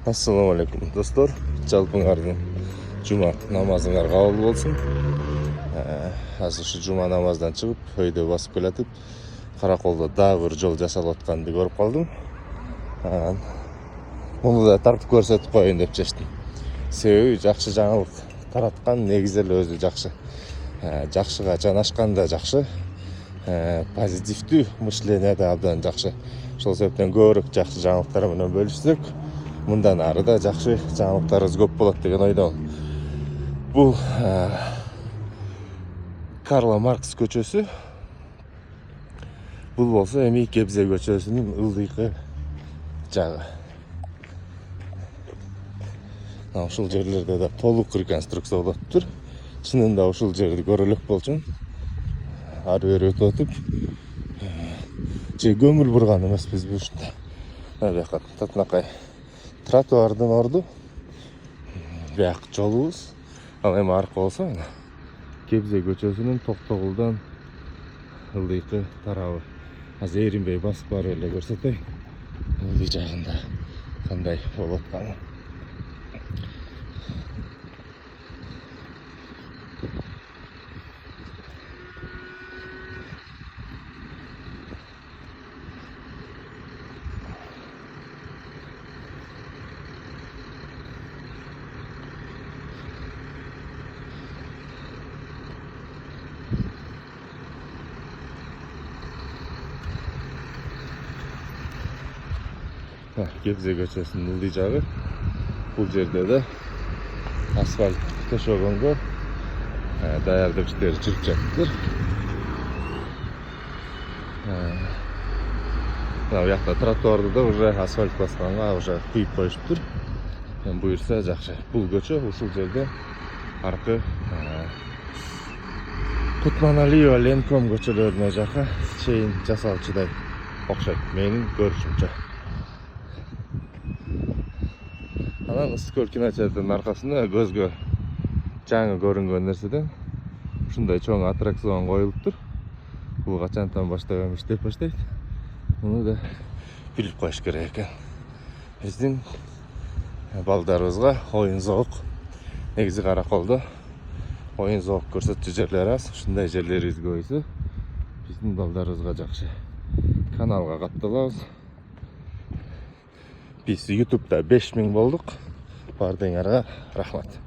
Assalamu alaikum dostlar. Жалпыңардың жұма намазыңар қабыл болсын. Азыр şu жұма намаздан шығып, өйдө басып келатып, Қарақолда дагы бір жол жасалып атканды көрүп калдым. Муну да тартып көрсөтүп коеюн деп чечтим. Себеби жакшы жаңылык тараткан, негизи эле өзү жакшы. Жакшыга жанашкан да жакшы. Позитивдүү мышление да абдан жакшы. Ошол себептен көбүрөөк жакшы жаңылыктар менен бөлүшсөк, мындан ары да жакшы жаңылыктарыбыз көп болот деген ойдомун. Бул Карла Маркс көчөсү. Бул болсо эми Кебзе көчөсүнүн ылдыйкы жагы. Ушул жерлерде да толук реконструкция болуп тур. Чынында ушул жерди көрө элек болчумун. Ары бери өтүп атып, же көмүл бурган эмеспизби ушунда. Бияка татынакай тротуардын орду. Бияк жолубуз. Ал эми аркы болсо мына Кебзе көчөсүнүн Токтогулдан ылдыйкы тарабы. Азыр эринбей басып барып эле көрсөтөй. Ылдый жагында кандай болуп атканын. Кебзе көчөсүнүн ылдый жагы. Бул жерде да асфальт төшөгөнгө даярдык иштери жүрүп жатыптыр. Мына бuyakta тротуарды да уже асфальт басканга уже куюп коюшуптур. Буюрса жакшы. Бул көчө ушул жерде аркы Кутманалиева, Ленком көчөлөрүнө жака чейин жасалчудай окшойт менин көрүшүмчө. Анан Ысыкөл кинотеатрынын аркасында көзгө жаңы көрүнгөн нерседен ушундай чоң аттракцион коюлуптур. Бул качантан баштап иштеп баштайт. Муну да билип коюш керек экен. Биздин балдарыбызга оюн зоок. Негизи Караколдо оюн зоок көрсөтчү жерлер аз. Ушундай жерлерибиз көбөйсө биздин балдарыбызга жакшы. Каналга катталабыз. Biz YouTube'da 5000 болдuk. Bardığınlara rahmat.